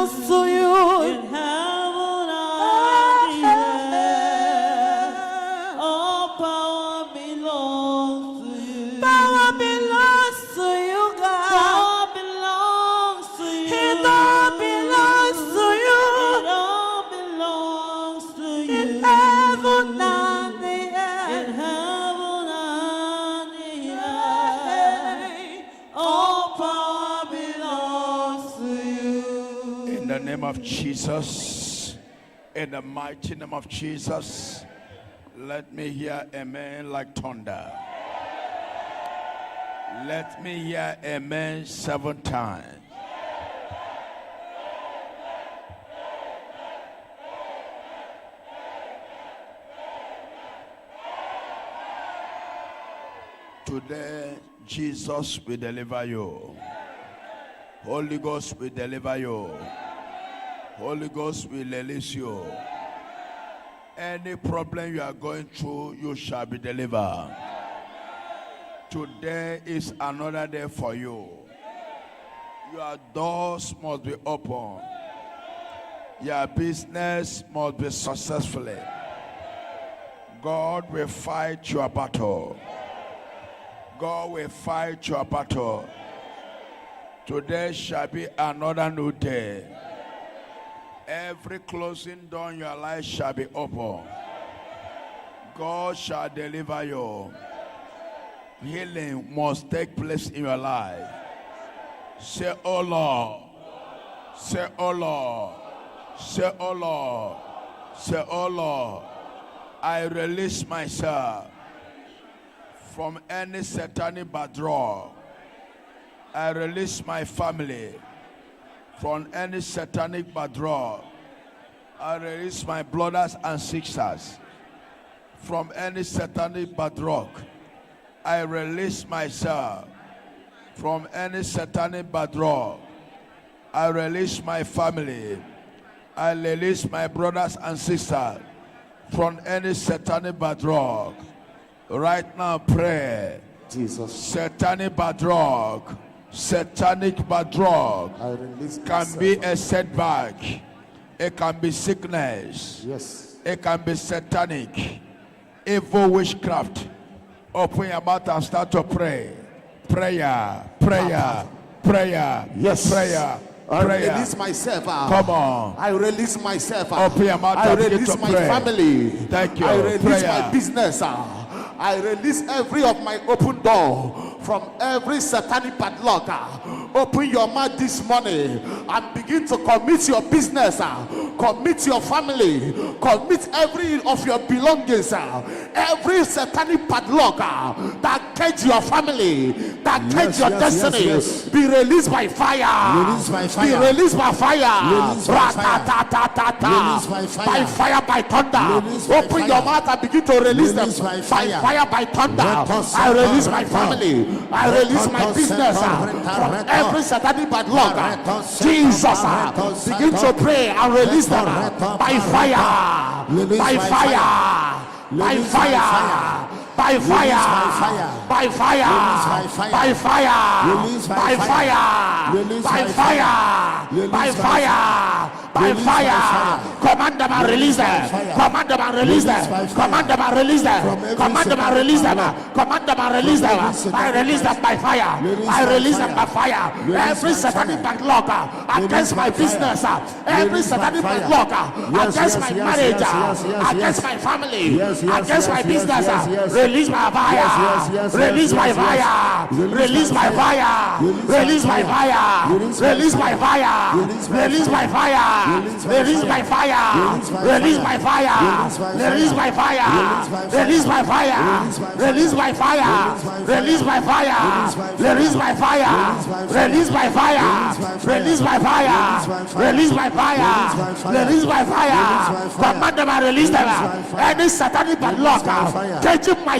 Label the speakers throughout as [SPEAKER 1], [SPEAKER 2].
[SPEAKER 1] belongs to you.
[SPEAKER 2] In heaven and earth, all power belongs to you.
[SPEAKER 1] Power belongs to you, God.
[SPEAKER 2] Power belongs to you.
[SPEAKER 1] It all belongs to you.
[SPEAKER 2] It all belongs to you.
[SPEAKER 1] In heaven and the
[SPEAKER 2] In
[SPEAKER 1] earth.
[SPEAKER 2] heaven and the earth, all power belongs to you.
[SPEAKER 3] In the name of Jesus, in the mighty name of Jesus, let me hear amen like thunder. Let me hear amen 7 times. Today, Jesus will deliver you. Holy Ghost will deliver you. Holy Ghost will release you. Any problem you are going through, you shall be delivered. Today is another day for you. Your doors must be open. Your business must be successful. God will fight your battle. God will fight your battle. Today shall be another new day. Every closing door in your life shall be open. God shall deliver you. Healing must take place in your life. Say, oh Lord. Say, oh Lord. Say, oh Lord. Say, oh Lord. I release myself from any satanic backdrop. I release my family from any satanic backdrop. I release my brothers and sisters from any satanic backdrop. I release myself from any satanic backdrop. I release my family. I release my brothers and sisters from any satanic backdrop. Right now, pray.
[SPEAKER 4] Jesus.
[SPEAKER 3] Satanic backdrop. Satanic backdrop can be a setback. It can be sickness.
[SPEAKER 4] Yes.
[SPEAKER 3] It can be satanic. Evil witchcraft. Open your mouth and start to pray. Prayer. Prayer. Prayer.
[SPEAKER 4] Yes.
[SPEAKER 3] Prayer.
[SPEAKER 4] I
[SPEAKER 3] Prayer.
[SPEAKER 4] release myself.
[SPEAKER 3] Come on.
[SPEAKER 4] I release myself.
[SPEAKER 3] Open your mouth
[SPEAKER 4] I
[SPEAKER 3] and begin
[SPEAKER 4] release
[SPEAKER 3] to
[SPEAKER 4] my
[SPEAKER 3] pray.
[SPEAKER 4] family.
[SPEAKER 3] Thank you.
[SPEAKER 4] I release
[SPEAKER 3] Prayer.
[SPEAKER 4] my business. I release every of my open door from every satanic padlock. Open your mouth this morning and begin to commit your business, commit your family, commit every of your belongings, every satanic padlock that cage your family, that cage your destiny, be released by fire.
[SPEAKER 5] Released by fire.
[SPEAKER 4] Be released by fire.
[SPEAKER 5] Released by fire.
[SPEAKER 4] Ra-ta-ta-ta-ta-ta.
[SPEAKER 5] Released by fire.
[SPEAKER 4] By fire, by thunder.
[SPEAKER 5] Released by
[SPEAKER 4] Open your
[SPEAKER 5] fire.
[SPEAKER 4] mouth and begin to release them.
[SPEAKER 5] Released by
[SPEAKER 4] By
[SPEAKER 5] fire.
[SPEAKER 4] fire, by thunder. I release my family. I release my business from every satanic bad luck. Jesus, begin to pray and release them by fire. By fire. By fire. By fire. By fire. By fire. By fire. By fire. By fire. By fire. Command them and release them. Command them and release them. Command them and release them. Command them and release them. Command them and release them. I release them by fire. I release them by fire. Every satanic backlog against my business. Every satanic backlog against my marriage. Against my family. Against my business. Release my fire. Release my fire. Release my fire. Release my fire. Release my fire. Release my fire. Release my fire. Release my fire. Release my fire. Release my fire. Release my fire. Release my fire. Release my fire. Release my fire. Release my fire. Release my fire. Release my fire. Command them and release them. Any satanic padlock caging my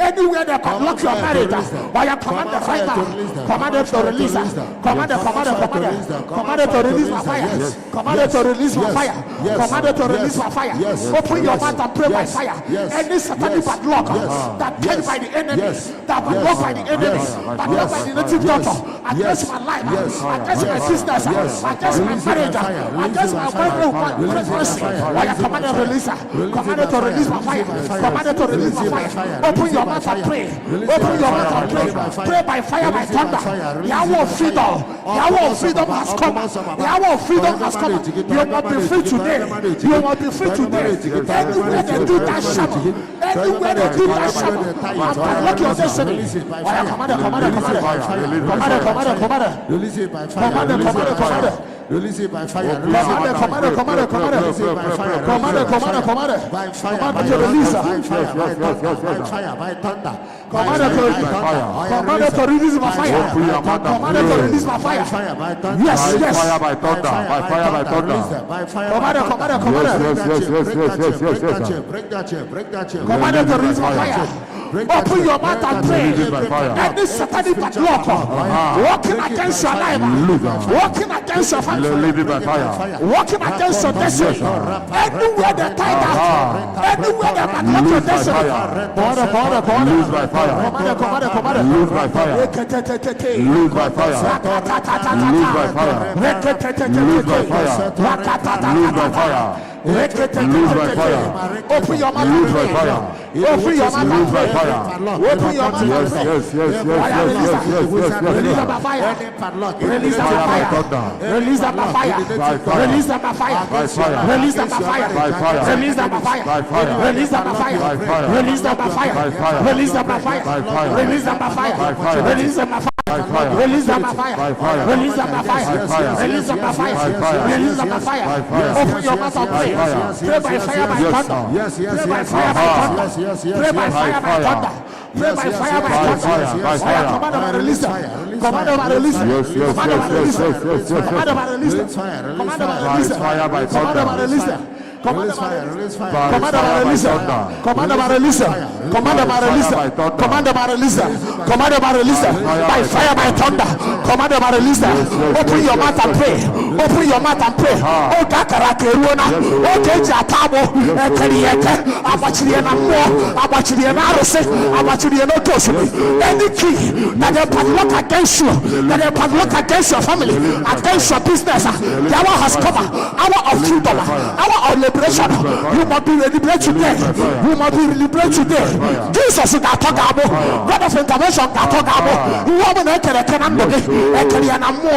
[SPEAKER 4] Anywhere they can lock your marriage, or you command the fire, command them to release, command them to release my fire, command them to release my fire, command them to release my fire. Open your mouth and pray by fire. Any satanic padlock that came by the enemy, that padlock by the enemy, padlock by the native daughter, against my life, against my business, against my marriage, against my pregnancy. Why you command them to release? Command them to release my fire. Command them to release my fire. Open your mouth and pray. Open your mouth and pray. Pray by fire, by thunder. Yahweh freedom. Yahweh freedom has come. Yahweh freedom has come. You must be free today. You must be free today. Anywhere they do that shaman, anywhere they do that shaman, unlock your destiny. Why command them, command them, command them, command them, command them, command them,
[SPEAKER 2] release it by fire.
[SPEAKER 4] command them, command them, command them.
[SPEAKER 2] Release it by fire.
[SPEAKER 4] Command them, command them, command them, command them.
[SPEAKER 2] Release it by fire.
[SPEAKER 4] Command them, command them, command them.
[SPEAKER 2] By fire.
[SPEAKER 4] Command them to release her.
[SPEAKER 2] By fire. By fire. By thunder.
[SPEAKER 4] Command them to release my fire. Command them to release my fire. Command them to release my fire. Yes, yes.
[SPEAKER 5] Fire by thunder. By fire by thunder.
[SPEAKER 2] By fire.
[SPEAKER 4] Command them, command them, command them.
[SPEAKER 2] Break that chair. Break that chair.
[SPEAKER 4] Command them to release my fire. Open your mouth and pray. Any satanic padlock walking against your life, walking against your family, walking against your destiny. Anywhere they tie that, anywhere they padlock your destiny.
[SPEAKER 5] Lose by fire. Lose by fire. Lose by fire. Lose by fire. Lose by fire. Lose by fire. Lose by fire.
[SPEAKER 4] Open your mouth.
[SPEAKER 5] Lose by fire.
[SPEAKER 4] Open your mouth.
[SPEAKER 5] Lose by fire.
[SPEAKER 4] Open your mouth.
[SPEAKER 5] Yes.
[SPEAKER 4] Release them by fire. Release them by fire. Release them by fire. Release them by fire. Release them by fire. Release them by fire. Release them by fire. Release them by fire. Release them by fire. Release them by fire. Release them by fire. Release them by fire. Release them by fire. Release them by fire. Release them by fire. Open your mouth and pray. Pray by fire by thunder. Pray by fire by thunder. Pray by fire by thunder. Pray by fire by thunder. Command them and release them. Command them and release them. Command them and release them. Command them and release them. Command them and release them. Command them and release them. Command them and release them. Command them and release them. Command them and release them. Command them and release them. Command them and release them. Command them and release them. By fire, by thunder. Command them and release them. Open your mouth and pray. Open your mouth and pray. Oh, Kakarakeruna. Oh, Kejatabo. Kerieke. Abachiriana Mo. Abachiriana Arose. Abachiriana Tosubi. Any key that they padlock against you, that they padlock against your family, against your business, the hour has come. Hour of freedom. Hour of liberation. You must be liberated today. You must be liberated today. Jesus is Gatogabo. God of intervention Gatogabo. Woman Ekerekanamboge. Ekeriana Mo.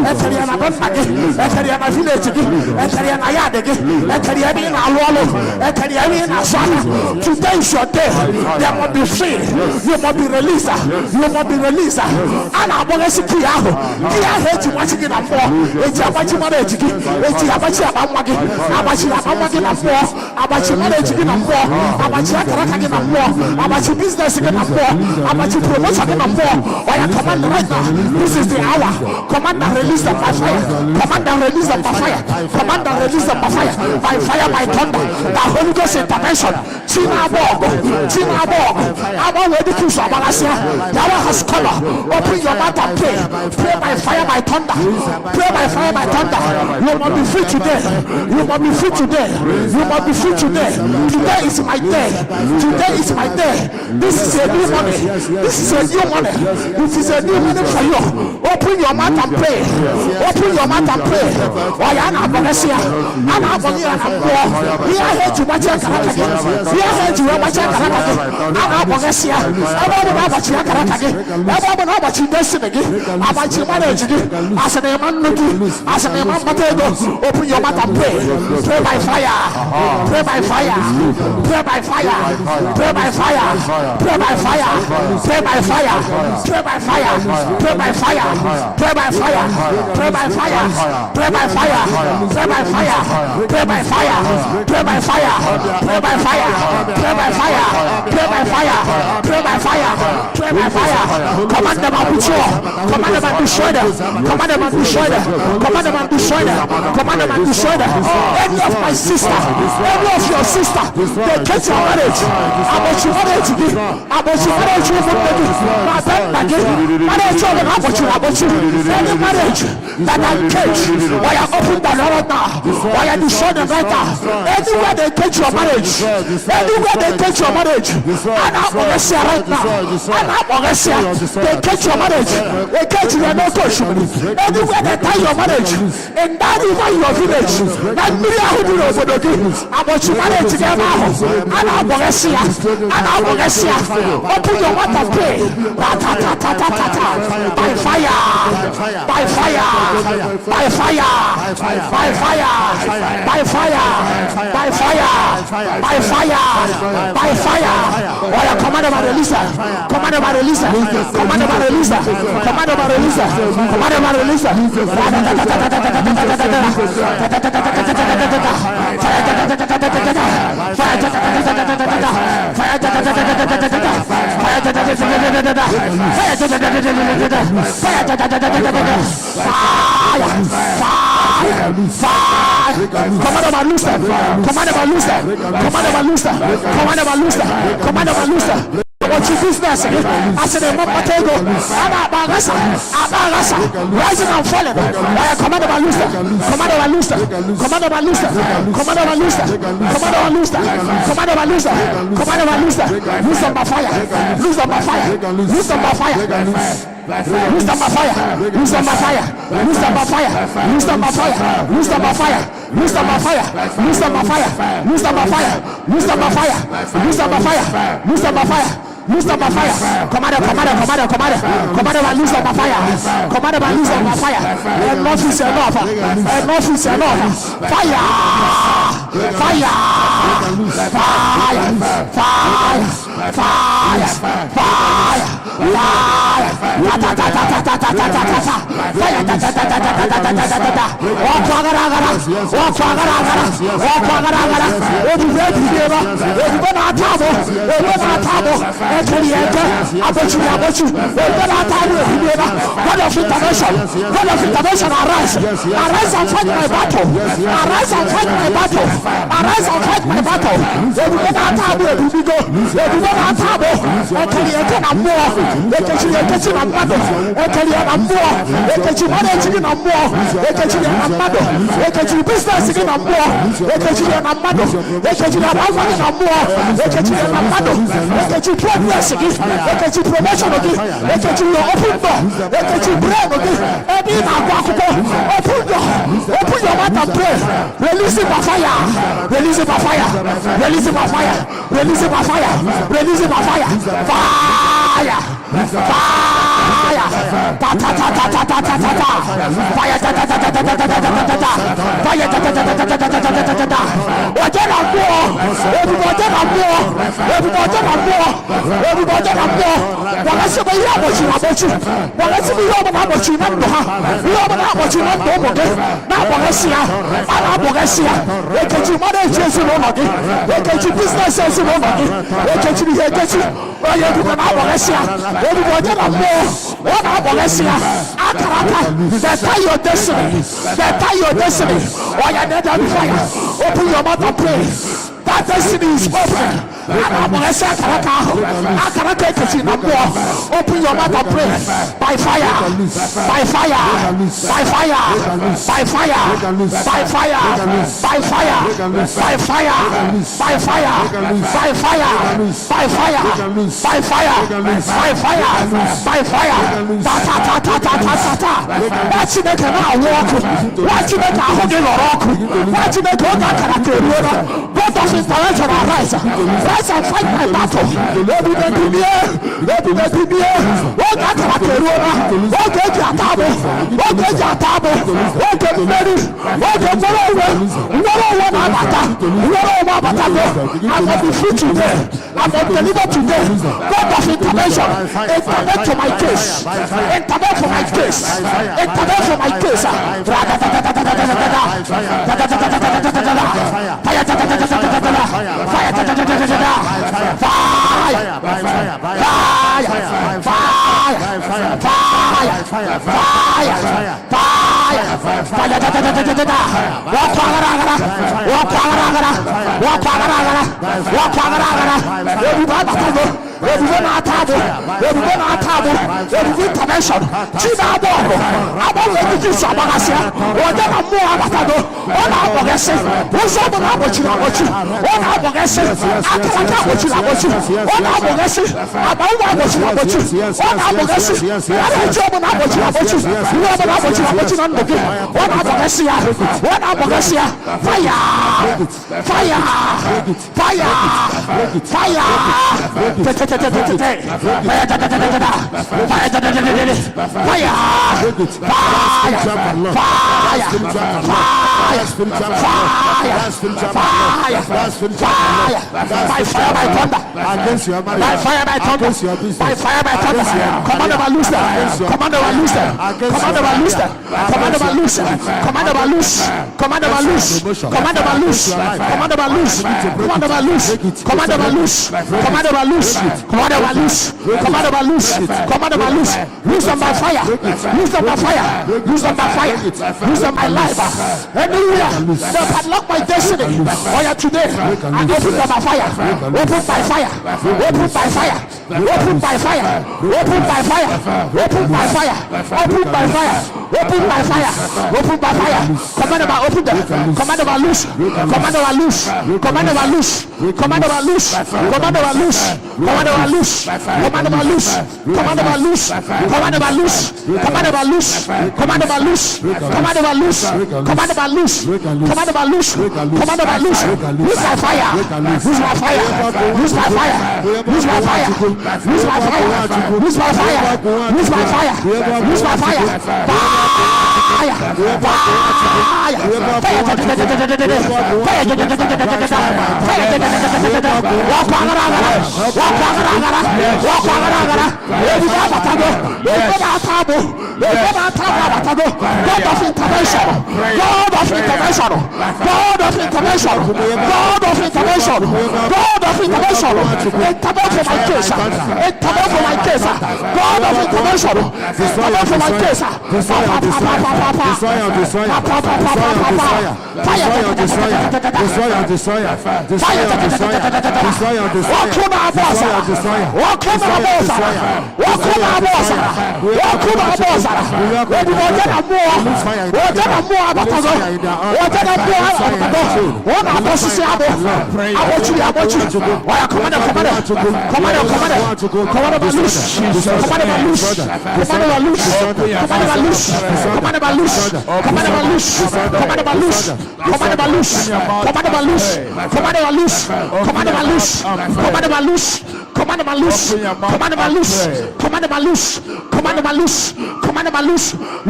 [SPEAKER 4] Ekeriana Bonmage. Ekeriana Village. Ekeriana Yadege. Ekeriana Alwalo. Ekeriana Asana. Today is your day. There must be free. You must be released. You must be released. And I'm going to see you. I hate you watching it. It's a bunch of money. It's a bunch of money. Abachi marriage in a war, Abachi Akaraka in a war, Abachi business in a war, Abachi promotion in a war. I command right now. This is the hour. Command and release them by fire. Command and release them by fire. Command and release them by fire. By fire, by thunder. The Holy Ghost intervention. Chinabog. I'm already to Sabalasia. Yahweh has come. Open your mouth and pray. Pray by fire, by thunder. Pray by fire, by thunder. You must be free today. You must be free today. You must be free today. Today is my day. Today is my day. This is a new money. This is a new money. This is a new money for you. Open your mouth and pray. Open your mouth and pray. Why Anna Bonesia? Anna Bonia and War. We are here to watch your Karakaki. We are here to watch your Karakaki. Anna Bonesia. I want to know about your Karakaki. I want to know about your destiny. About your marriage. As a man, as a man, open your mouth and pray. Pray by fire. Pray by fire. Pray by fire. Pray by fire. Pray by fire. Pray by fire. Pray by fire. Pray by fire. fire. Pray by fire. Pray by fire. Pray by fire. Pray by fire. Pray by fire. Pray by fire. Pray by fire. Pray by fire. Pray by fire. Pray by fire. Pray by fire. Command them and destroy. Command them and destroy them. Command them and destroy them. Command them and destroy them. Command them and destroy them. Any of my sister, any of your sister, they get your marriage. I'm about your marriage. I'm about your marriage. Any marriage that I catch, why I open the door right now, why I destroy them right now. Anywhere they catch your marriage, anywhere they catch your marriage, and I'm on right now, and I'm on they catch your marriage, they catch your no coach. Anywhere they tie your marriage, and that even your village, that media who do over the game, I'm about your marriage again now, and I'm on and I'm on open your mouth and pray. By fire, by fire, by fire, by fire, by fire, by fire, by fire, by fire. Oh, yeah, command them and release her. Command them and release her. Command them and release her. Command them and release her. Command them and release her. Command them and loose them. Command them and loose them. Command them and loose them. Command them and loose them. Command them and loose them. What you business? I said, Matego, rising and falling. Command them and loose them. Command them and loose them. Command them and loose them. Command them and loose them. Command them and loose them. Command them and loose them. Command them and loose them. Loose them by fire. Loose them by fire. Loose them by fire. Loose them by fire. Loose them by fire. Loose them by fire. Loose them by fire. Loose them by fire. Loose them by fire. Loose them by fire. Loose them by fire. Loose them by fire. Loose them by fire. Loose them by fire. Loose them by fire. Command them and loose them by fire. Command them and loose them by fire. Enough is enough. Enough is enough. Fire. Fire. Fire. Fire. Fire. Fire. God of intervention, arise and fight my battle. Arise and fight my battle. Arise and fight my battle. Open your mouth and pray. Release it by fire. Release it by fire. Release it by fire. Release it by fire. Release it by fire. Fire. Fire. Ta ta ta ta ta ta ta ta ta. Fire. Ta ta ta ta ta ta ta ta ta ta. Fire. Ta ta ta ta ta ta ta ta ta ta. Everybody on war. Everybody on war. Everybody on war. Everybody on war. Wàlásì mi yóò bọ̀ jìnnà bọ̀ jù. Wàlásì mi yóò bọ̀ náà bọ̀ jù náà bọ̀ ha. Yóò bọ̀ náà bọ̀ jù náà bọ̀ bọ̀ gé. Náà bọ̀ gé sí ya. Náà bọ̀ gé sí ya. Èkejì mọ́dé ìjì èsì ló nọ̀ gé. Èkejì bísínẹ́sì èsì ló nọ̀ gé. Èkejì ni èkejì. Oyè ìdúgbò náà bọ̀ gé sí ya. Everybody on war. Wọ́n náà bọ̀ gé sí ya. Akaraka. They tie your destiny. They tie your destiny. Oyè ní ẹ̀dá bí fire. Open your mouth and pray. That destiny is open. Open your mouth and pray. By fire. By fire. By fire. By fire. By fire. By fire. By fire. By fire. By fire. By fire. By fire. By fire. By fire. Ta ta ta ta ta ta ta ta. Watch it make a walk. Watch it make a holding rock. Watch it make a character. God of intervention arise. Rise and fight my battle. I'm going to be free today. I'm going to deliver today. God of intervention, intervene to my case. Intervene for my my case. Intervene for my case. Use them by fire. Use them by fire. Use them by fire. Use them by life. Anywhere they padlock my destiny. Oh yeah, today I open them by fire. Open by fire. Open by fire. Open by fire. Open by fire. Open by fire. Open by fire. Open by fire. Open by fire. Command them, open them. Command them, loose. Command them, loose. Command them, loose. Command them, loose. Command them, loose. Command them, loose. Command them, loose. Command them, loose. Command them, loose. Command them, loose. Command them, loose. Command them, loose. Command them, loose. Command them, loose. Command them, loose. Use my fire. Use my fire. Use my fire. Use my fire. Use my fire. Use my fire. Use my fire. Use my fire. Fire.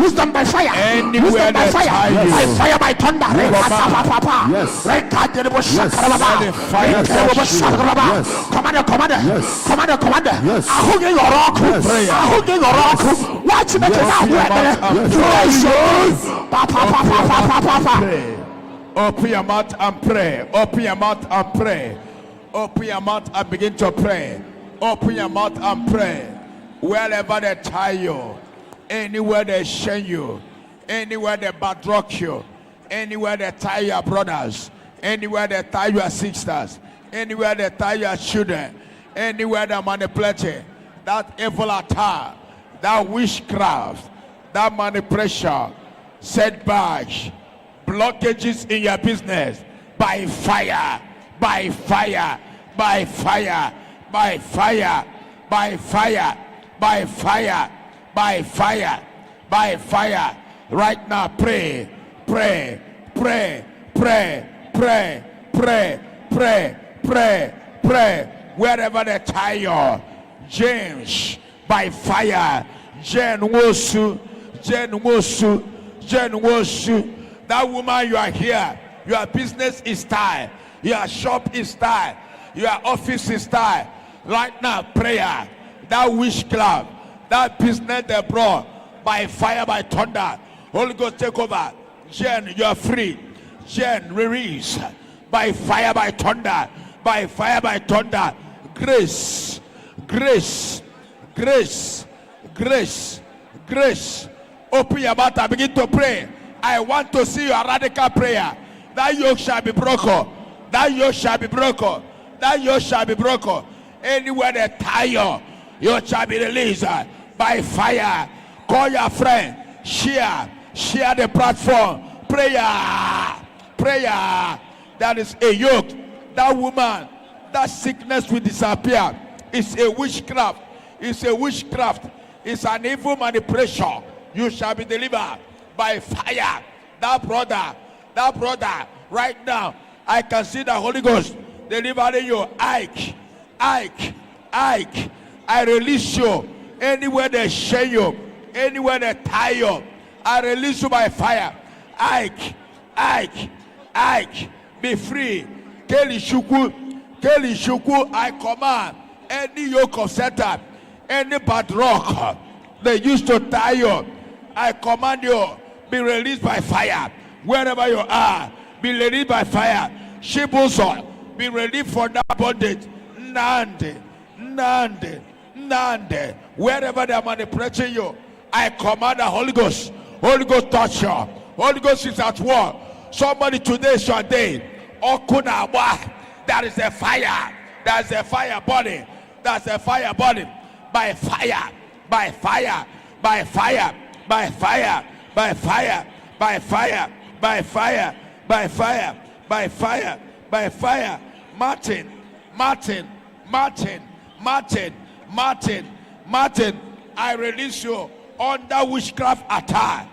[SPEAKER 4] Use them by fire. Use them by fire. By fire, by thunder. Yes. Commander. Yes. Watch me
[SPEAKER 3] Open your mouth and pray. Open your mouth and pray. Open your mouth and begin to pray. Open your mouth and pray. Wherever they tie you, anywhere they shame you, anywhere they badrock you, anywhere they tie your brothers, anywhere they tie your sisters, anywhere they tie your children, anywhere they manipulate you, that evil attack, that witchcraft, that manipulation, setbacks, blockages in your business, by fire, by fire, by fire, by fire, by fire, by fire, by fire, by fire. Right now, pray, pray, pray, pray, pray, pray, pray, pray, pray. Wherever they tie you, James, by fire, Jen Wosu, Jen Wosu, Jen Wosu. That woman, you are here. Your business is tied. Your shop is tied. Your office is tied. Right now, prayer. That witchcraft, that business they brought, by fire, by thunder. Holy Ghost, take over. Jen, you are free. Jen, release by fire, by thunder. By fire, by thunder. Grace, grace, grace, grace, grace. Open your mouth and begin to pray. I want to see your radical prayer. That yoke shall be broken. That yoke shall be broken. That yoke shall be broken. Anywhere they tie you shall be released by fire. Call your friend. Share the platform. Prayer. That is a yoke. That woman, that sickness will disappear. It's a witchcraft. It's a witchcraft. It's an evil manipulation. You shall be delivered by fire. That brother, right now, I can see the Holy Ghost delivering you. Ike, I release you. Anywhere they shame you, anywhere they tie you, I release you by fire. Ike, be free. Kelly Shuku, I command any yoke of Satan, any bad rock they used to tie you, I command you, be released by fire. Wherever you are, be released by fire. Shibuso, be released from that bondage. Nande. Wherever they are manipulating you, I command the Holy Ghost. Holy Ghost touch you. Holy Ghost is at work. Somebody, today is your day. Okunawa, there is a fire. There's a fire burning. There's a fire burning. By fire. By fire. By fire. By fire. By fire. By fire. By fire. By fire. By fire. By fire. Martin. I release you under witchcraft attack.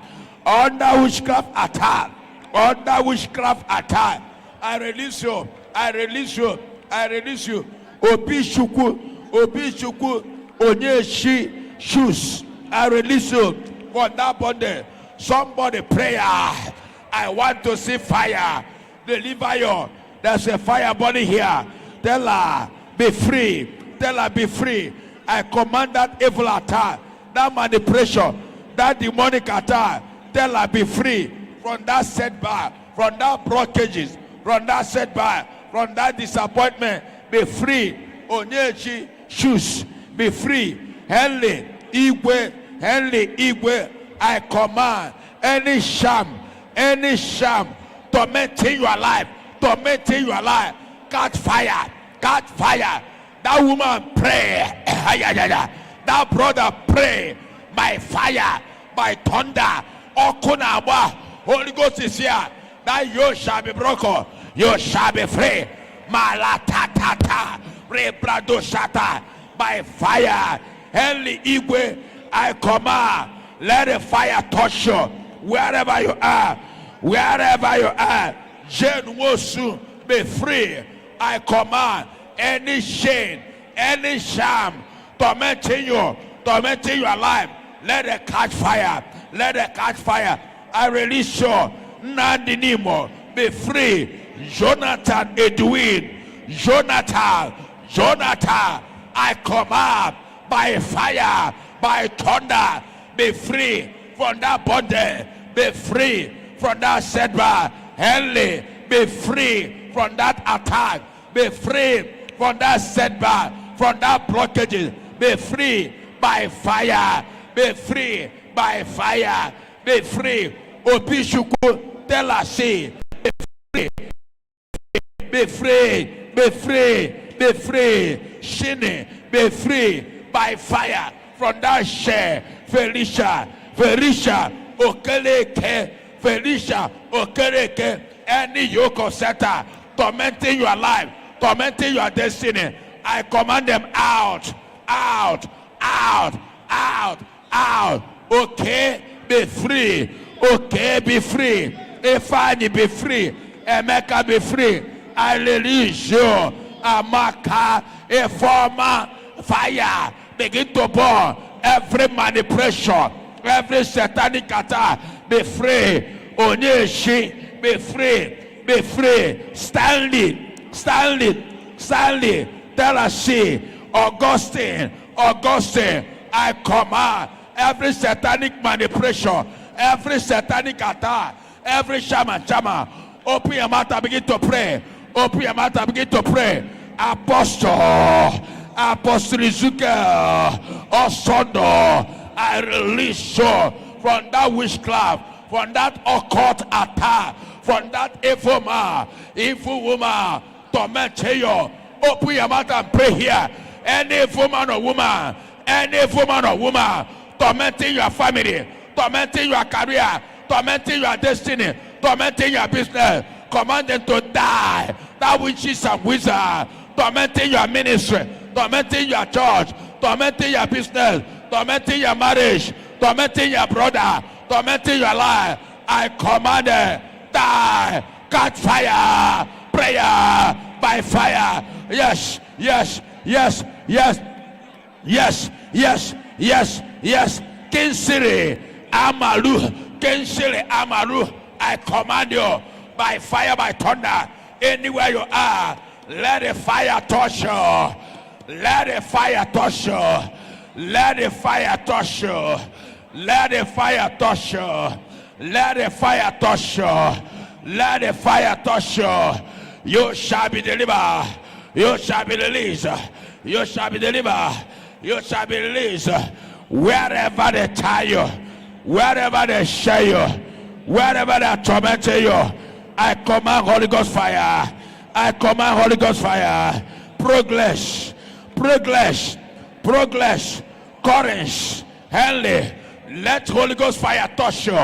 [SPEAKER 3] Under witchcraft attack. Under witchcraft attack. I release you. I release you. I release you. Obishuku. Onyeshi shoes. I release you for that body. Somebody prayer. I want to see fire. Deliver you. There's a fire body here. Tell her, be free. Tell her, be free. I command that evil attack, that manipulation, that demonic attack. Tell her, be free from that setback, from that blockages, from that setback, from that disappointment. Be free. Onyechi shoes. Be free. Henley Igwe. I command any sham tormenting your life, catch fire. That woman pray. That brother pray by fire, by thunder. Okunawa, Holy Ghost is here. That you shall be broken, you shall be free. Malatata, rebradoshata, by fire. Henley Igwe, I command, let the fire touch you wherever you are. Jane Wosu, be free. I command any shame, any sham tormenting your life, let it catch fire. I release you. Nandinimo, be free. Jonathan Edwin, Jonathan, I command by fire, by thunder, be free from that bondage, be free from that setback. Henley, be free from that attack, be free from that setback, from that blockages, be free by fire, be free by fire, be free. Obishuku, tell us, see, be free. Shini, be free by fire from that share. Felicia, Okeleke, any yoke of Satan tormenting your life, tormenting your destiny, I command them out. Okay, be free. Ifani, be free. Emeka, be free. I release you. Amaka, a former fire, begin to burn every manipulation, every satanic attack. Be free. Onyeshi, be free. Stanley, tell us, see, Augustine, I command every satanic manipulation, every satanic attack, every shaman, open your mouth and begin to pray. Open your mouth and begin to pray. Apostle Ezekiel Osondo, I release you from that witchcraft, from that occult attack, from that evil woman, tormenting you. Open your mouth and pray here. Any woman or woman, tormenting your family, tormenting your career, tormenting your destiny, tormenting your business, command them to die. That witches and wizards, tormenting your ministry, tormenting your church, tormenting your business, tormenting your marriage, tormenting your brother, tormenting your life. I command them, die, catch fire, prayer by fire. Yes, yes, yes, yes, yes, yes, yes, yes. Kinsiri Amaru, I command you by fire, by thunder, anywhere you are, let the fire touch you. Let the fire touch you. Let the fire touch you. Let the fire touch you. Let the fire touch you. Let the fire touch you. You shall be delivered. You shall be released. You shall be delivered. You shall be released. Wherever they tie you, wherever they share you, wherever they torment you, I command Holy Ghost fire. I command Holy Ghost fire. Progress, courage, Henley. Let Holy Ghost fire touch you.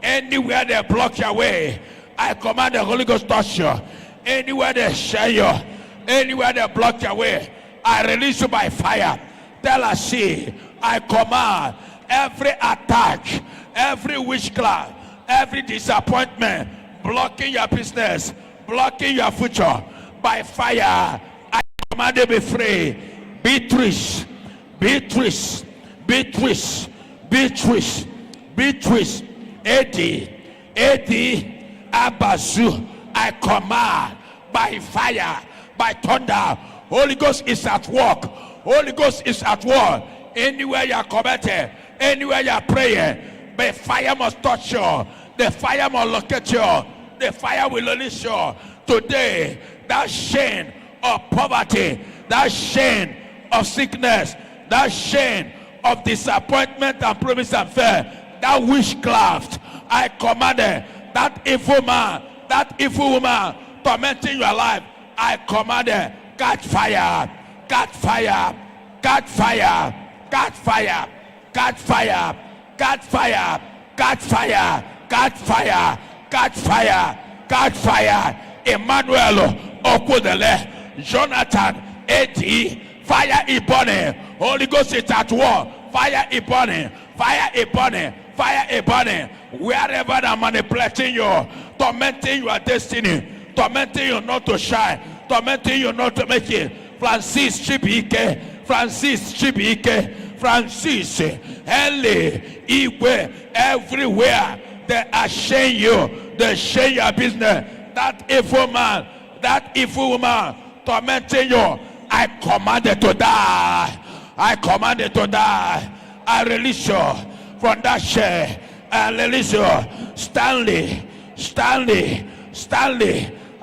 [SPEAKER 3] Anywhere they block your way, I command the Holy Ghost touch you. Anywhere they share you, anywhere they block your way, I release you by fire. Tell us, see, I command every attack, every witchcraft, every disappointment, blocking your business, blocking your future, by fire. I command you be free. Beatrice, Eddie, Abazu, I command by fire, by thunder. Holy Ghost is at work. Holy Ghost is at work. Anywhere you are committed, anywhere you are praying, the fire must touch you. The fire must locate you. The fire will release you. Today, that shame of poverty, that shame of sickness, that shame of disappointment and promise and fail, that witchcraft, I command it. That evil man, that evil woman tormenting your life, I command it. Catch fire, catch fire, catch fire, catch fire, catch fire, catch fire, catch fire, catch fire, catch fire, catch fire. Emmanuel Okudele, Jonathan, Eddie, fire is burning. Holy Ghost is at war. Fire is burning. Fire is burning. Fire is burning. Wherever they're manipulating you, tormenting your destiny, tormenting you not to shine, tormenting you not to make it. Francis Chibike, Henley, Igwe, everywhere they are shame you, they shame your business. That evil man, that evil woman tormenting you, I command it to die. I command it to die. I release you from that share. I release you. Stanley.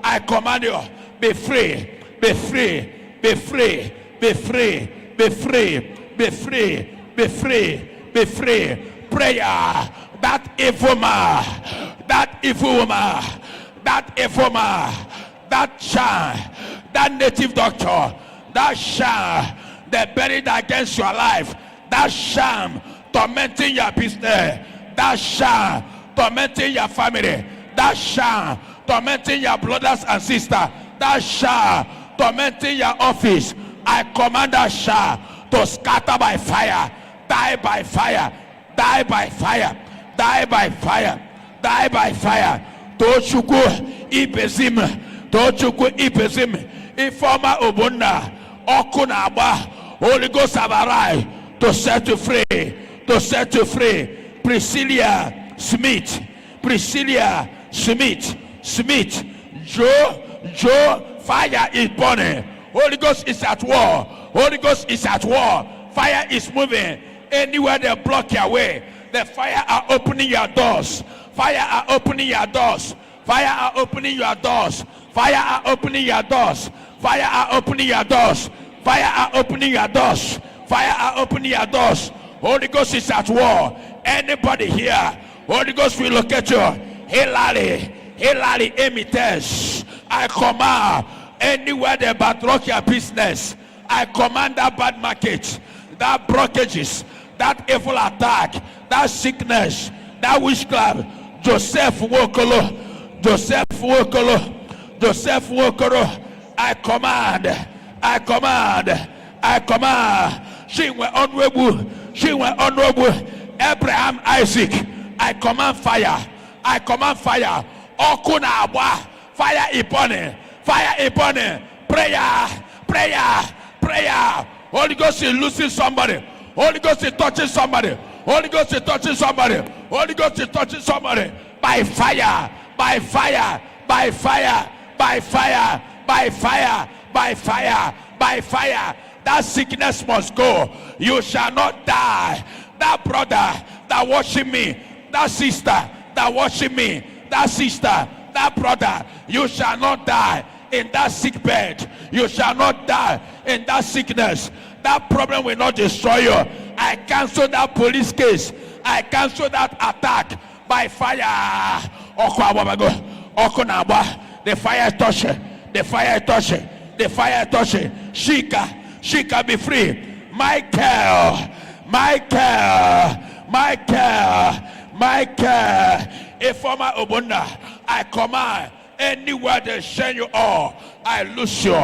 [SPEAKER 3] I command you. Be free. Be free. Be free. Be free. Be free. Be free. Be free. Be free. Prayer. That evil man. That evil woman. That evil man. That child. That native doctor. That sham they buried against your life, that sham tormenting your business, that sham tormenting your family, that sham tormenting your brothers and sisters, that sham tormenting your office, I command that sham to scatter by fire, die by fire, die by fire, die by fire, die by fire. Tochukwu ibezim, Ifeoma Obunna, Oku na-agba. Holy Ghost have arrived to set you free, to set you free. Priscilla Smith, Joe, fire is burning. Holy Ghost is at war. Holy Ghost is at war. Fire is moving. Anywhere they block your way, the fire are opening your doors. Fire are opening your doors. Fire are opening your doors. Fire are opening your doors. Fire are opening your doors. Fire are opening your doors. Fire are opening your doors. Holy Ghost is at war. Anybody here, Holy Ghost will locate you. Hilary, emitters. I command anywhere they backlock your business. I command that bad market, that blockages, that evil attack, that sickness, that witchcraft. Joseph Wokolo. I command. She went honorable. Abraham, Isaac. I command fire. Okuna abwa. Fire upon it. Prayer. Holy Ghost is losing somebody. Holy Ghost is touching somebody. By fire. That sickness must go. You shall not die. That brother that worship me, that sister that worship me, that brother, you shall not die in that sick bed. You shall not die in that sickness. That problem will not destroy you. I cancel that police case. I cancel that attack by fire. The fire touch it. The fire touch it. Shika be free. Michael. A former Obunda. I command anywhere they send you all. I loose you.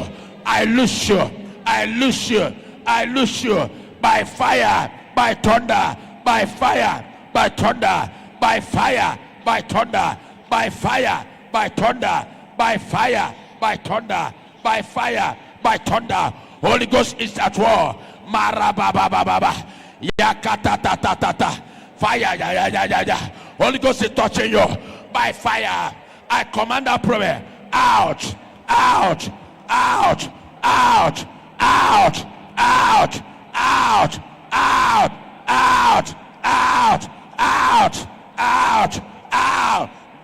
[SPEAKER 3] By fire, by thunder, by fire, by thunder, by fire, by thunder, by fire, by thunder, by fire, by thunder, by fire, by thunder. Holy Ghost is at war. Marababababa. Yakatatatata. Fire, ya. Holy Ghost is touching you by fire. I command that prayer. Out.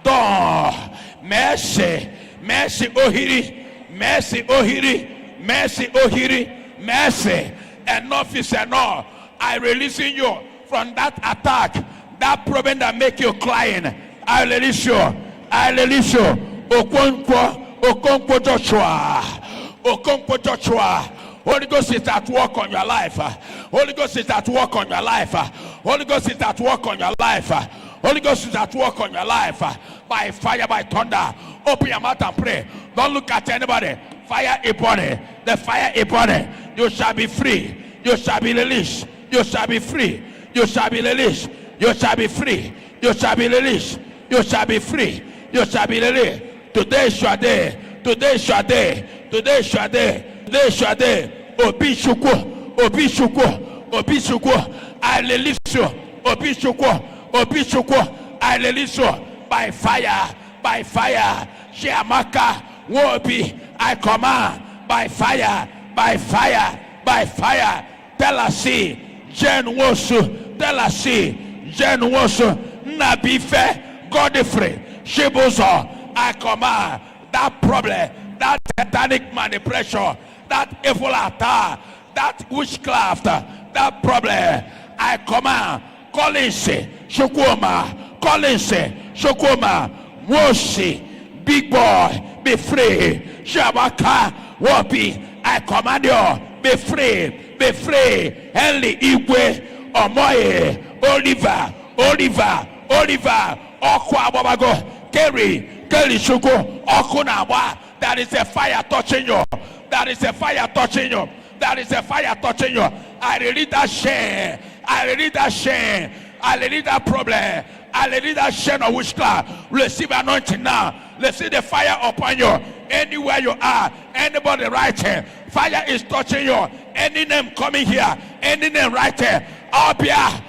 [SPEAKER 3] Door. Mercy, Ohiri. Enough is enough. I releasing you from that attack, that problem that make you crying. I release you. Okonkwo Joshua. Holy Ghost is at work on your life. Holy Ghost is at work on your life. By fire, by thunder. Open your mouth and pray. Don't look at anybody. Fire upon it. The fire upon it. You shall be free. You shall be released. You shall be free. You shall be released. You shall be free. You shall be released. You shall be free. You shall be released. Today is your day. Obi Shuku. I release you. Obi Shuku. I release you. By fire. Shiamaka Wobi. I command. By fire. Tell us see. Jen Wosu. Nabife. Godfrey. Shibuzo. I command that problem, that satanic manipulation, that evil attack, that witchcraft, that problem. I command Collins, Shukuma, Woshi, big boy, be free. Shabaka, Wopi, I command you, be free. Henry Igwe, Omoye, Oliver, Okwa Babago, Kelly Shuko, Okunawa. That is a fire touching you. I release that shame. I release that problem. I release that shame of witchcraft. Receive anointing now. Receive the fire upon you. Anywhere you are, anybody right here, fire is touching you. Any name coming here, any name right here. Obia.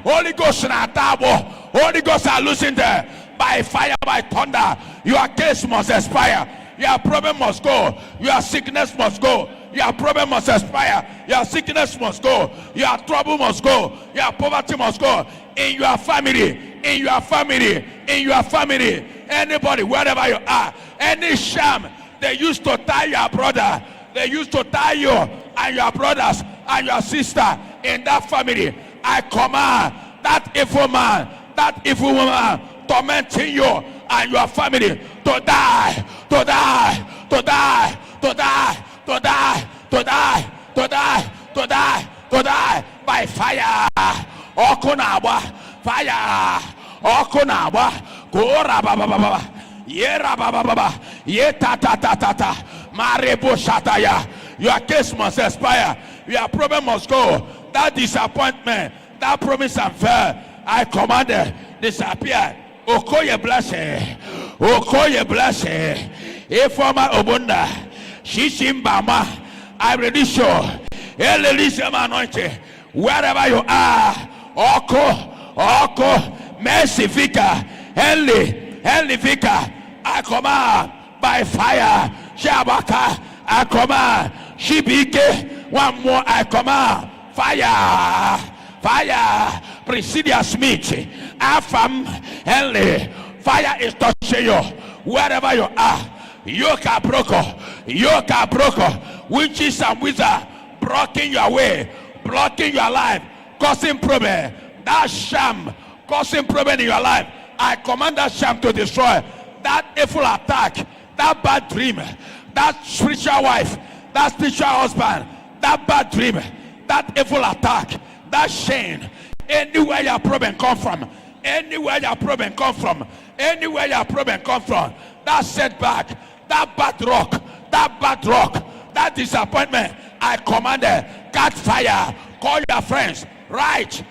[SPEAKER 3] Holy Ghost in our table. Holy Ghost are losing there. By fire, by thunder. Your case must expire. Your problem must go. Your sickness must go. Your problem must expire. Your sickness must go. Your trouble must go. Your poverty must go. In your family, in your family, in your family, anybody, wherever you are, any sham they used to tie your brother, they used to tie you and your brothers and your sister in that family. I command that evil man, that evil woman tormenting you and your family to die, to die, to die, to die, to die, to die, to die, to die, to die by fire. Okunaba, fire. Okunaba, Gora Baba, Yera Baba, Yeta Tata Tata, Marebo Shataya. Your case must expire. Your problem must go. That disappointment, that promise and fail, I command it disappear. Okoye blessing, Okoye blessing. Ifoma Obunda, Shishimbama, I release you. Elelise anointing. Wherever you are, Oko, Mercy Vika, Henley Vika, I command by fire. Shabaka, I command. Shibike, one more, I command. Fire. Presidia Smith, Afam, Henley, fire is touching you. Wherever you are, yoka broko, witches and wizards blocking your way, blocking your life, causing problem. That sham causing problem in your life, I command that sham to destroy. That evil attack, that bad dream, that spiritual wife, that spiritual husband, that bad dream, that evil attack, that shame, anywhere your problem come from, anywhere your problem come from, anywhere your problem come from, that setback, that bad rock, that disappointment, I command it, catch fire. Call your friends. Right,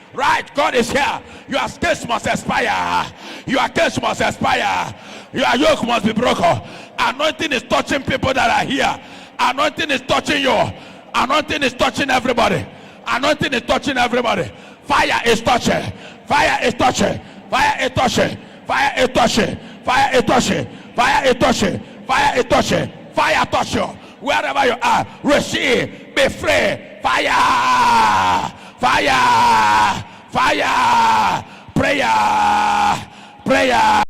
[SPEAKER 3] God is here. Your case must expire. Your case must expire. Your yoke must be broken. Anointing is touching people that are here. Anointing is touching you. Anointing is touching everybody. Anointing is touching everybody. Fire is touching. Fire is touching. Fire is touching. Fire is touching. Fire is touching. Fire is touching. Fire is touching. Fire touch you. Wherever you are, receive, be free. Fire. Fire. Fire. Prayer. Prayer.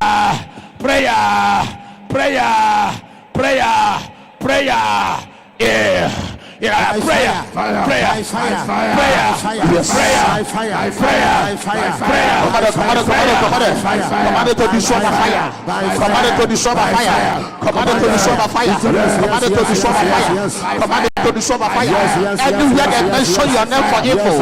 [SPEAKER 3] Prayer. Prayer. Prayer. Prayer. Yeah. Yeah, prayer, prayer, prayer,
[SPEAKER 4] command it to destroy by fire, command it to destroy by fire, command it to destroy by fire, command it to destroy by fire, command it to destroy by fire. Anywhere they mention your name for evil,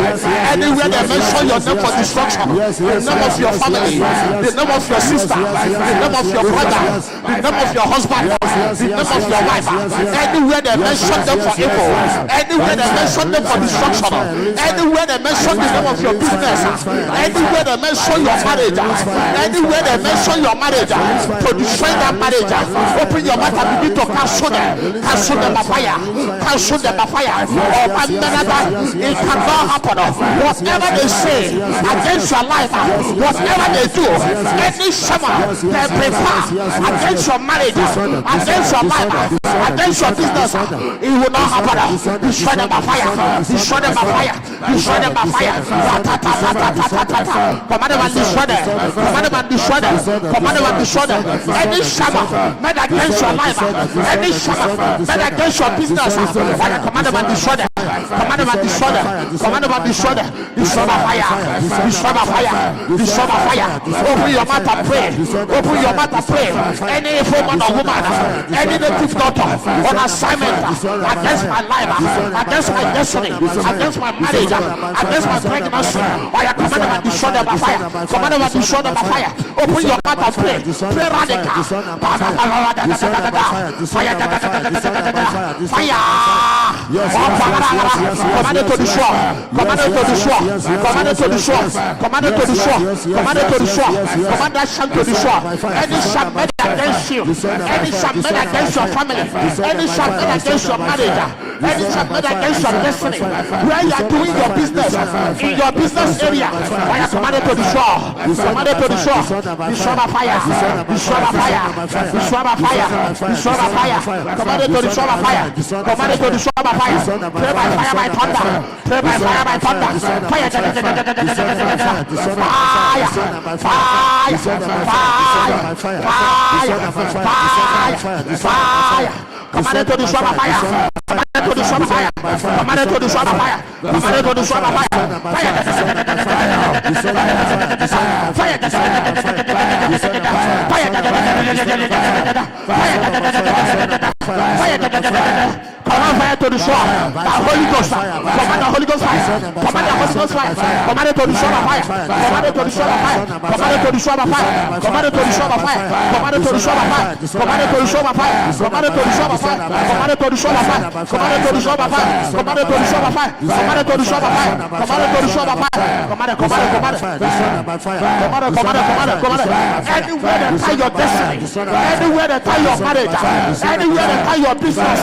[SPEAKER 4] anywhere they mention your name for destruction, the name of your family, the name of your sister, the name of your brother, the name of your husband, the name of your wife, anywhere they mention them for evil, anywhere they mention them for destruction, anywhere they mention the name of your business, anywhere they mention your marriage, anywhere they mention your marriage to destroy that marriage, open your mouth and begin to cancel them by fire, cancel them by fire. It cannot happen. Whatever they say against your life, whatever they do, any summer they prepare against your marriage, against your life, against your business, it will not happen. Destroy them by fire. Destroy them by fire. Destroy them by fire. Command them and destroy them. Command them and destroy them. Command them and destroy them. Any summer made against your life, any summer made against your business, command them and destroy them. Command them and destroy them. Command them and destroy them. Destroy by fire. Destroy by fire. Destroy by fire. Open your mouth and pray. Open your mouth and pray. Any evil man or woman, any native daughter on assignment against my life, against my destiny, against my marriage, against my pregnancy, I command them and destroy them by fire. Command them and destroy them by fire. Open your mouth and pray. Pray radical. Fire. Command it to destroy. Command it to destroy. Command it to destroy. Command it to destroy. Command it to destroy. Command that sham to destroy. Any sham made against you, any shot made against your family, any shot made against your marriage, any shot made against your destiny, where you are doing your business, in your business area, I am commanded to destroy, commanded to destroy, destroy by fire, destroy by fire, destroy by fire, destroy by fire, commanded to destroy by fire, commanded to destroy by fire, pray by fire by thunder, pray by fire by thunder, fire, fire, commanded to destroy by fire, commanded to destroy by fire, commanded to destroy by fire, commanded to destroy by fire, command fire to destroy the Holy Ghost, command the Holy Ghost fire, command the Holy Ghost fire, command it to destroy the fire, command it to destroy the fire, command it to destroy the fire, command it to destroy the fire, command it to destroy the fire, command it to destroy the fire, command it to destroy the fire, command it to destroy the fire, command it to destroy the fire, command it to destroy the fire, command it to destroy the fire, command it to destroy the fire, command it, anywhere that tie your destiny, anywhere that tie your marriage, anywhere that tie your business,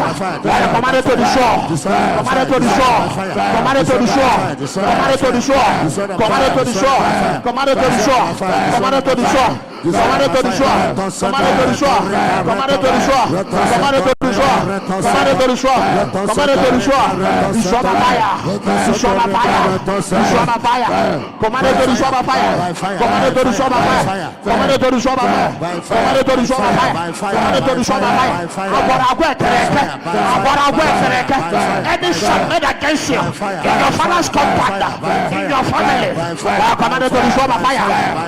[SPEAKER 4] command it to destroy, command it to destroy, command it to destroy, command it to destroy, command it to destroy, command it to destroy, command it to destroy, command it to destroy, command it to destroy, command it to destroy, command it to destroy, command it to destroy, command it to destroy, destroy by fire, destroy by fire, destroy by fire, command it to destroy by fire, command it to destroy by fire, command it to destroy by fire, command it to destroy by fire, command it to destroy by fire. Any shot made against you in your father's compound, in your family, command it to destroy by fire,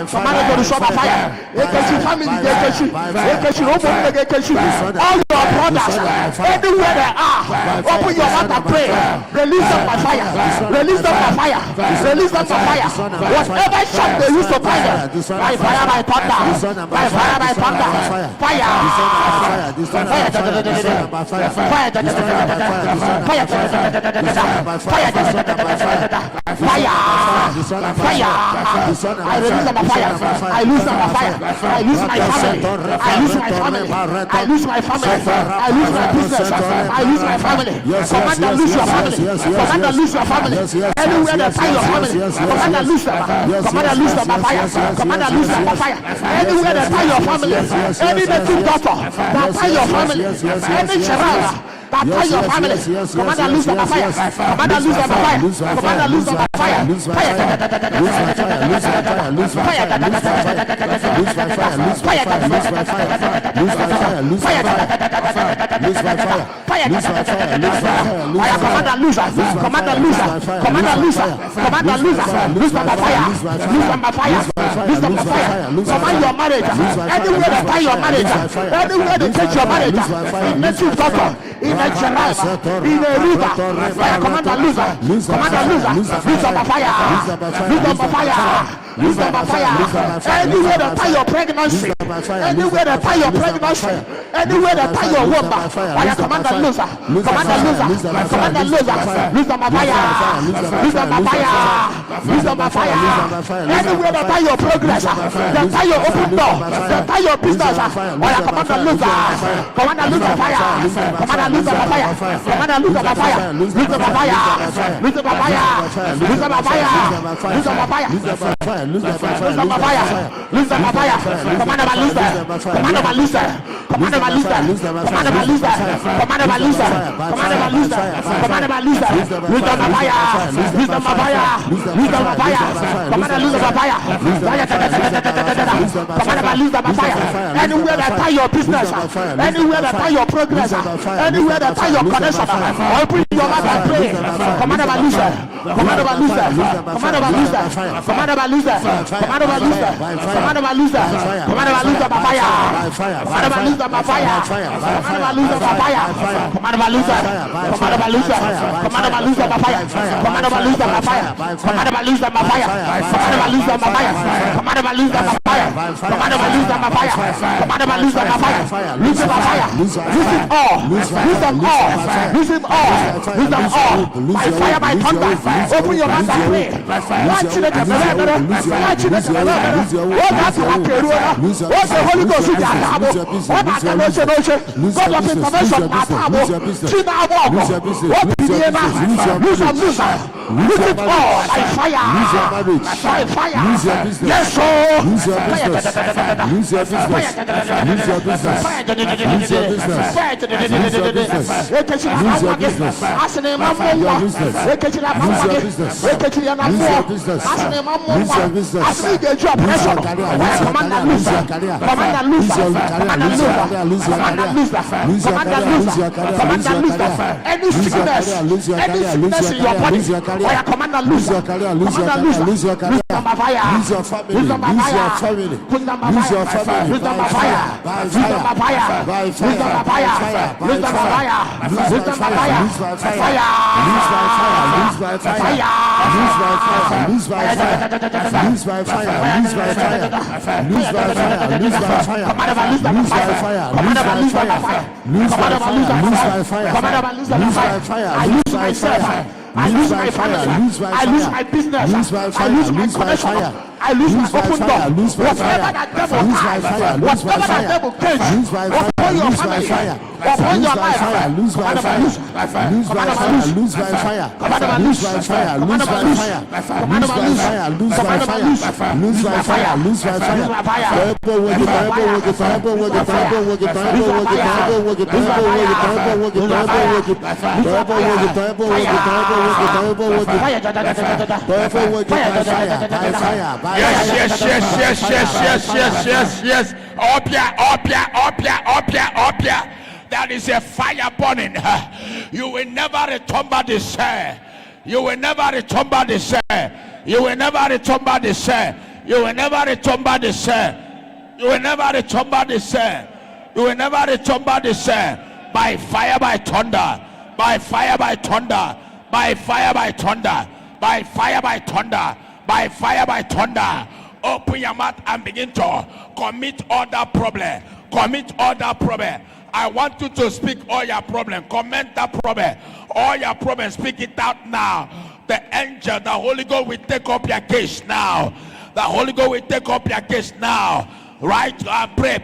[SPEAKER 4] command it to destroy by fire. Family, all your brothers, anywhere they are, open your mouth and pray. Release them by fire, release them by fire, release them by fire. Whatever shot they used to find them, by fire, by thunder, by fire, by thunder, fire, I release them by fire, I lose them by fire, I lose my family, I lose my family, I lose my family, I lose my business, I lose my family. Commander, lose your family, commander, lose your family. Anywhere that tie your family, commander, lose them, commander, lose them by fire, commander, lose them by fire. Anywhere that tie your family, any native doctor that tie your family, any child that tie your family, commander, lose them by fire, commander, lose them by fire, commander, lose them by fire, command your marriage, anywhere that tie your marriage, anywhere they take your marriage, in native doctor, in a general, in a river, fire, commander, loser, commander, loser, lose them by fire, lose them by fire, lose them by fire. Anywhere that tie your pregnancy, anywhere that tie your pregnancy, anywhere that tie your womb, fire, commander, loser, commander, loser, commander, loser, lose them by fire, lose them by fire, lose them by fire. Anywhere that tie your progress, that tie your open door, that tie your business, fire, commander, loser, commander, loser, fire, commander, loser by fire, commander, loser by fire, loser by fire, loser by fire, loser by fire, loser by fire, loser by fire, loser by fire, commander, by loser, commander, by loser, commander, by loser, commander, by loser, commander, by loser, commander, by loser, commander, by loser, loser by fire, loser by fire, loser by fire, commander, loser by fire, commander, by loser by fire. Anywhere that tie your business, anywhere that tie your progress, anywhere that tie your connection, open your mouth and pray. Commander, by loser, commander, by loser, commander, by loser, commander, by loser, commander, by loser, commander, by loser, commander, by loser by fire, commander, by loser by fire, commander, by loser by fire, commander, by loser, commander, by loser, commander, by loser by fire, commander, by loser by fire, commander, by loser by fire, commander, by loser by fire, commander, by loser by fire, commander, by loser by fire, commander, by loser by fire, loser by fire, lose it all, lose them all, lose them all, lose them all, by fire, by thunder. Open your mouth and pray. Watch it, Holy Ghost in their God of intervention, lose it all by fire. Yes, any sickness in your body, I command and lose your career, lose your career, lose your career, lose your family, lose your family, lose your family, lose your fire, lose your fire, lose your fire, lose your fire, lose your fire, lose my fire, lose my fire, lose my fire, lose my fire, lose my fire, lose my fire, lose my fire, lose my fire, lose my fire, lose my fire, lose my fire, lose my fire, lose my fire, lose my fire, I lose myself, I lose my family, I lose my business, I lose my connection, I lose my open door, whatever that devil has, whatever that devil cage, upon your family, upon your life, lose my fire, lose my fire, lose my fire, lose my fire, lose my fire, lose my fire, lose my fire, lose my fire, lose my fire, lose my fire,
[SPEAKER 3] Yes. Opia. There is a fire burning. You will never return back the same. You will never return back the same. You will never return back the same. You will never return back the same. You will never return back the same. You will never return back the same. By fire, by thunder. By fire, by thunder. By fire, by thunder. By fire, by thunder. By fire, by thunder. Open your mouth and begin to commit all that problem. Commit all that problem. I want you to speak all your problem. Comment that problem. All your problems, speak it out now. The angel, the Holy Ghost will take up your case now. The Holy Ghost will take up your case now. Right? Pray.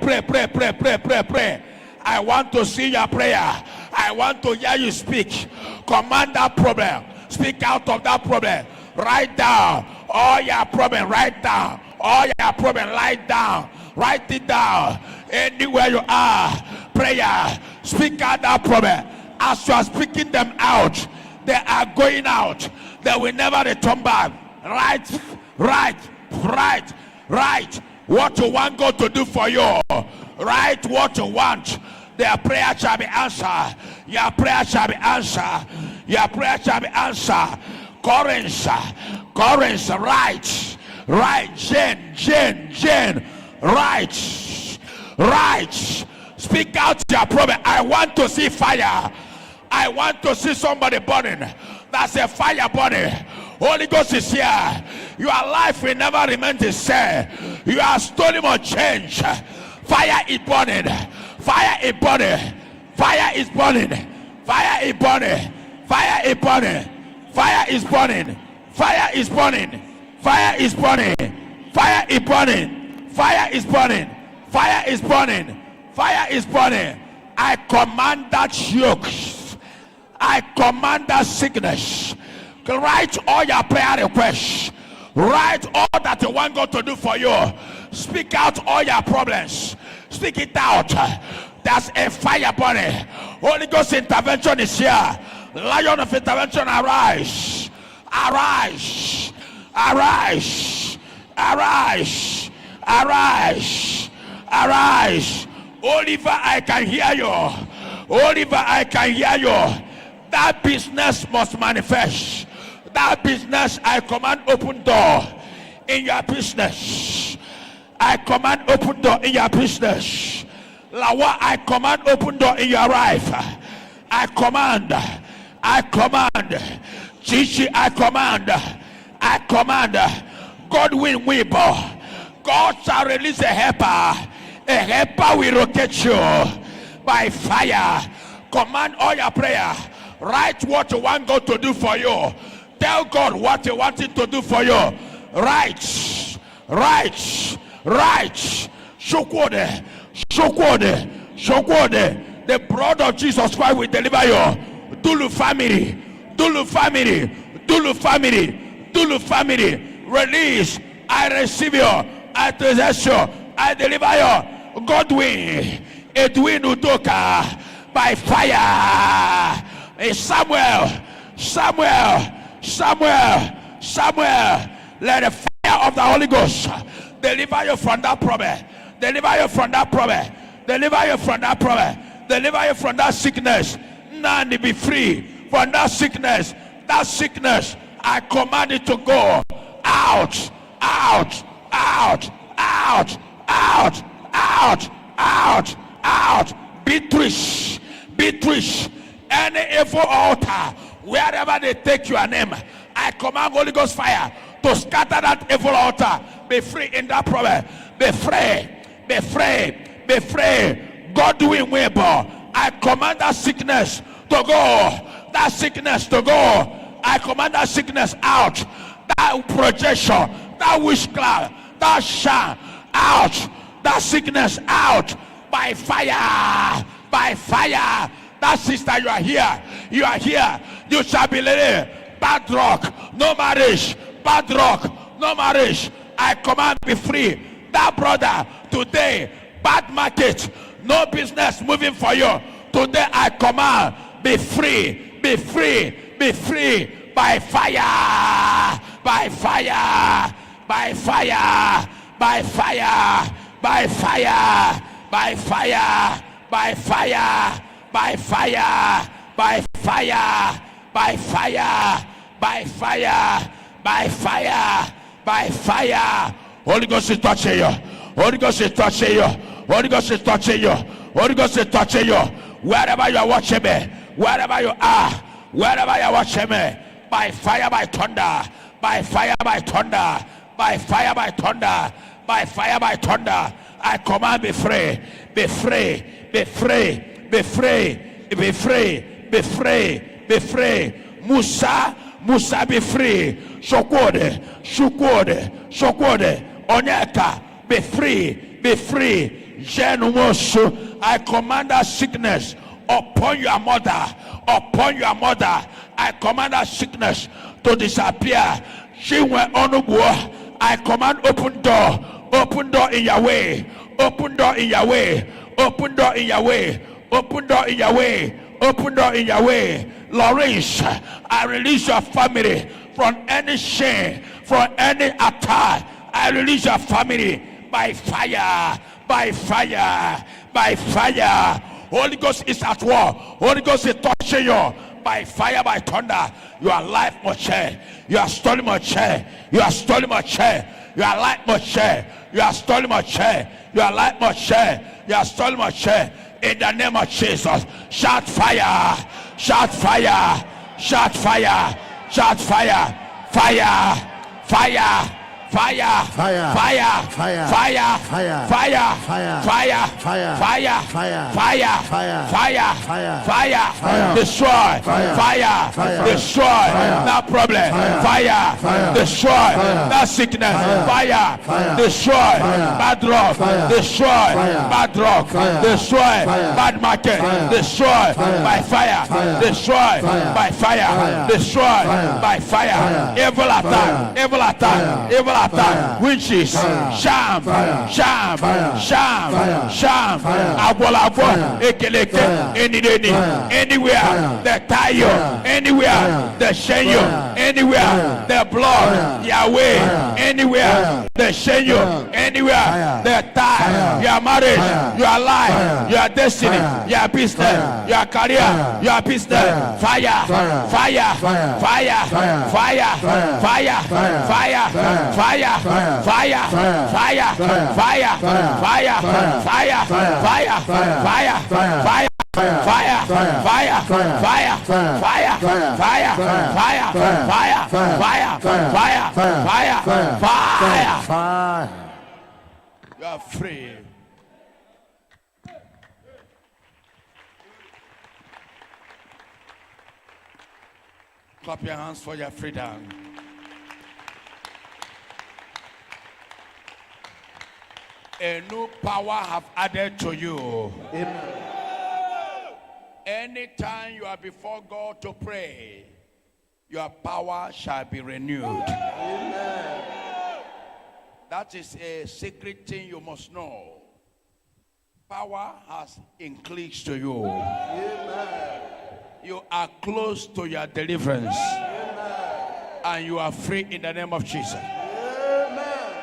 [SPEAKER 3] I want to see your prayer. I want to hear you speak. Command that problem. Speak out of that problem. Write down all your problem. Write down all your problem. Write down. Write it down. Anywhere you are, prayer. Speak out that problem. As you are speaking them out, they are going out. They will never return back. Write what you want God to do for you. Write what you want. Their prayer shall be answered. Your prayer shall be answered. Your prayer shall be answered. Courage, right, Jane, right. Speak out your problem. I want to see fire. I want to see somebody burning. That's a fire burning. Holy Ghost is here. Your life will never remain the same. You are stolen or changed. Fire is burning. Fire is burning. Fire is burning. Fire is burning. Fire is burning. Fire is burning. Fire is burning. Fire is burning. Fire is burning. Fire is burning. Fire is burning. Fire is burning. I command that yoke. I command that sickness. Write all your prayer requests. Write all that you want God to do for you. Speak out all your problems. Speak it out. There's a fire burning. Holy Ghost intervention is here. Lion of intervention, arise. Arise. Arise. Arise. Arise. Arise. Oliver, I can hear you. Oliver, I can hear you. That business must manifest. That business, I command open door in your business. I command open door in your business. Lawa, I command open door in your life. I command. Chichi, I command. Godwin Weeper. God shall release a helper. A helper will locate you by fire. Command all your prayer. Write what you want God to do for you. Tell God what you want Him to do for you. Write. Right. Shokwode. The blood of Jesus Christ will deliver you. Dulu family. Release. I receive you. I possess you. I deliver you. Godwin. Edwin Udoka. By fire. Samuel. Let the fire of the Holy Ghost deliver you from that problem. Deliver you from that sickness. None be free from that sickness. That sickness, I command it to go out. Beatrice. Any evil altar, wherever they take your name, I command Holy Ghost fire to scatter that evil altar. Be free in that problem. Be free. Godwin Weber, I command that sickness to go. I command that sickness out. That projection, that witchcraft, that sham, out. That sickness out by fire. That sister, you are here. You shall be lady. Bad rock, no marriage. I command be free. That brother, today, bad market, no business moving for you. Today I command be free. By fire. Holy Ghost is touching you. Holy Ghost is touching you. Wherever you are watching me, wherever you are watching me, by fire, by thunder, I command be free. Musa, be free. Shokode. Onyeka, be free. Jenumosu, I command that sickness upon your mother. I command that sickness to disappear. I command open door in your way. Open door in your way. Lawrence, I release your family from any shame, from any attack. I release your family by fire. Holy Ghost is at war. Holy Ghost is touching you by fire, by thunder. Your life must change. Your story must change. Your life must change. Your life must change. Your story must change. In the name of Jesus, shout fire. Destroy. That problem. Fire. Destroy that sickness. Fire. Destroy bad rock. Destroy bad rock. Destroy bad market. Destroy by fire. Destroy by fire. Destroy by fire. Evil attack. Witches, sham, abo, ekeleke, anywhere they tie you, anywhere they shame you, anywhere they blood Yahweh, anywhere they shame you, anywhere they tie your marriage, your life, your destiny, your business, your career, your business. Fire. You are free. Clap your hands for your freedom. A new power have added to you.
[SPEAKER 4] Amen.
[SPEAKER 3] Anytime you are before God to pray, your power shall be renewed. Amen. That is a secret thing you must know. Power has increased to you. Amen. You are close to your deliverance. Amen. And you are free in the name of Jesus. Amen.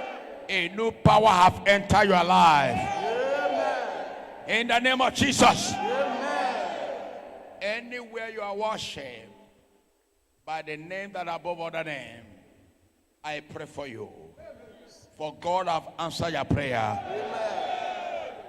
[SPEAKER 3] A new power have entered your life. Amen. In the name of Jesus. Amen. Anywhere you are worshipped by the name that above other name, I pray for you. For God have answered your prayer. Amen.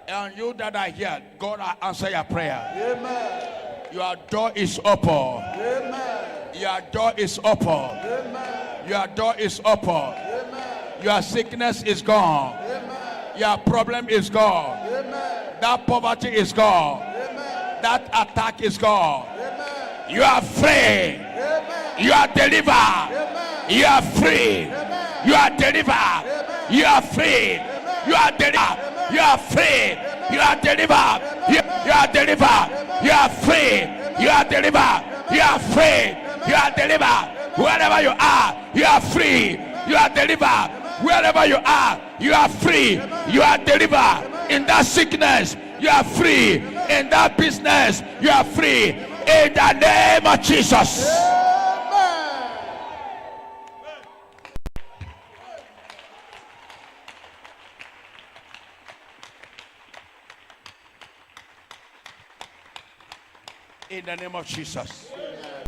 [SPEAKER 3] And you that are here, God have answered your prayer. Amen. Your door is open. Amen. Your door is open. Amen. Your door is open. Amen. Your sickness is gone. Amen. Your problem is gone. Amen. That poverty is gone. Amen. That attack is gone. Amen. You are free. Amen. You are delivered. Amen. You are free. Amen. You are delivered. Amen. You are free. Amen. You are delivered. Amen. You are free. Amen. You are delivered. You are delivered. You are free. You are delivered. You are free. You are delivered. Wherever you are, you are free. You are delivered. Wherever you are, you are free. You are delivered. In that sickness, you are free. In that business, you are free. In the name of Jesus. In the name of Jesus.